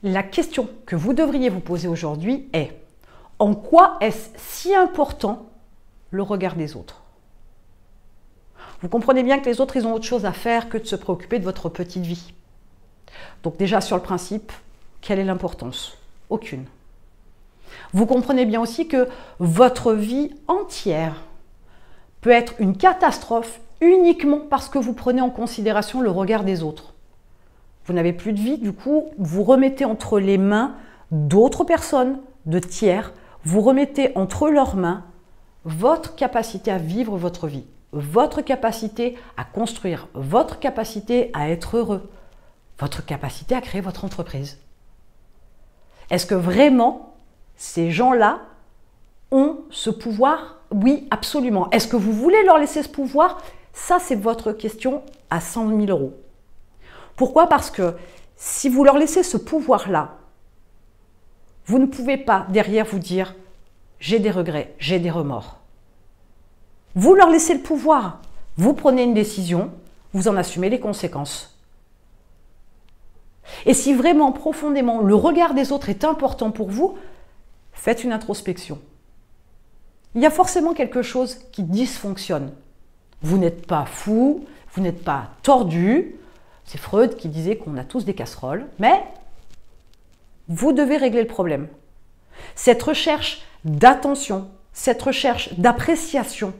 La question que vous devriez vous poser aujourd'hui est: en quoi est-ce si important le regard des autres? Vous comprenez bien que les autres, ils ont autre chose à faire que de se préoccuper de votre petite vie. Donc déjà, sur le principe, quelle est l'importance? Aucune. Vous comprenez bien aussi que votre vie entière peut être une catastrophe uniquement parce que vous prenez en considération le regard des autres. Vous n'avez plus de vie, du coup, vous remettez entre les mains d'autres personnes, de tiers, vous remettez entre leurs mains votre capacité à vivre votre vie, votre capacité à construire, votre capacité à être heureux, votre capacité à créer votre entreprise. Est-ce que vraiment ces gens-là ont ce pouvoir? Oui, absolument. Est-ce que vous voulez leur laisser ce pouvoir? Ça, c'est votre question à 100 000 €. Pourquoi? Parce que si vous leur laissez ce pouvoir-là, vous ne pouvez pas derrière vous dire « j'ai des regrets, j'ai des remords ». Vous leur laissez le pouvoir, vous prenez une décision, vous en assumez les conséquences. Et si vraiment profondément le regard des autres est important pour vous, faites une introspection. Il y a forcément quelque chose qui dysfonctionne. Vous n'êtes pas fou, vous n'êtes pas tordu. C'est Freud qui disait qu'on a tous des casseroles, mais vous devez régler le problème. Cette recherche d'attention, cette recherche d'appréciation,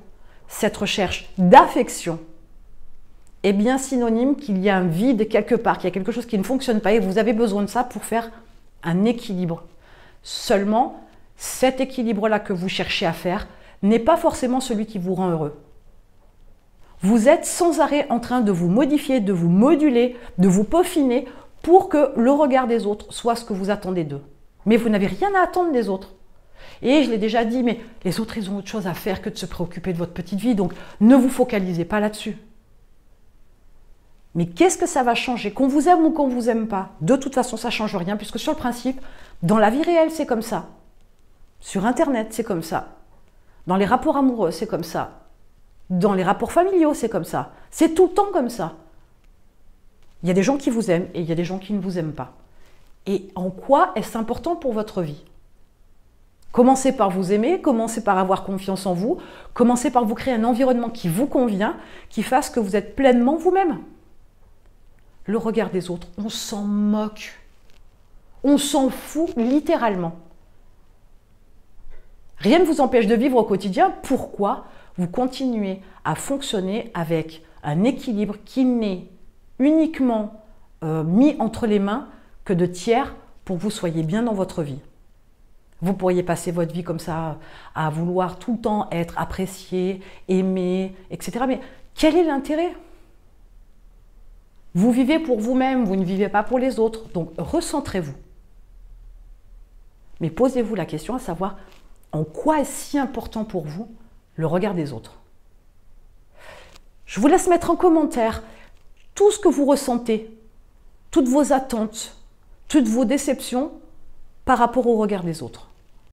cette recherche d'affection est bien synonyme qu'il y a un vide quelque part, qu'il y a quelque chose qui ne fonctionne pas et vous avez besoin de ça pour faire un équilibre. Seulement, cet équilibre-là que vous cherchez à faire n'est pas forcément celui qui vous rend heureux. Vous êtes sans arrêt en train de vous modifier, de vous moduler, de vous peaufiner pour que le regard des autres soit ce que vous attendez d'eux. Mais vous n'avez rien à attendre des autres. Et je l'ai déjà dit, mais les autres, ils ont autre chose à faire que de se préoccuper de votre petite vie, donc ne vous focalisez pas là-dessus. Mais qu'est-ce que ça va changer? Qu'on vous aime ou qu'on ne vous aime pas? De toute façon, ça ne change rien, puisque sur le principe, dans la vie réelle, c'est comme ça. Sur Internet, c'est comme ça. Dans les rapports amoureux, c'est comme ça. Dans les rapports familiaux, c'est comme ça. C'est tout le temps comme ça. Il y a des gens qui vous aiment et il y a des gens qui ne vous aiment pas. Et en quoi est-ce important pour votre vie? Commencez par vous aimer, commencez par avoir confiance en vous, commencez par vous créer un environnement qui vous convient, qui fasse que vous êtes pleinement vous-même. Le regard des autres, on s'en moque. On s'en fout littéralement. Rien ne vous empêche de vivre au quotidien. Pourquoi vous continuez à fonctionner avec un équilibre qui n'est uniquement mis entre les mains que de tiers pour que vous soyez bien dans votre vie? Vous pourriez passer votre vie comme ça à vouloir tout le temps être apprécié, aimé, etc. Mais quel est l'intérêt? Vous vivez pour vous-même, vous ne vivez pas pour les autres. Donc recentrez-vous. Mais posez-vous la question à savoir en quoi est-ce si important pour vous le regard des autres. Je vous laisse mettre en commentaire tout ce que vous ressentez, toutes vos attentes, toutes vos déceptions par rapport au regard des autres.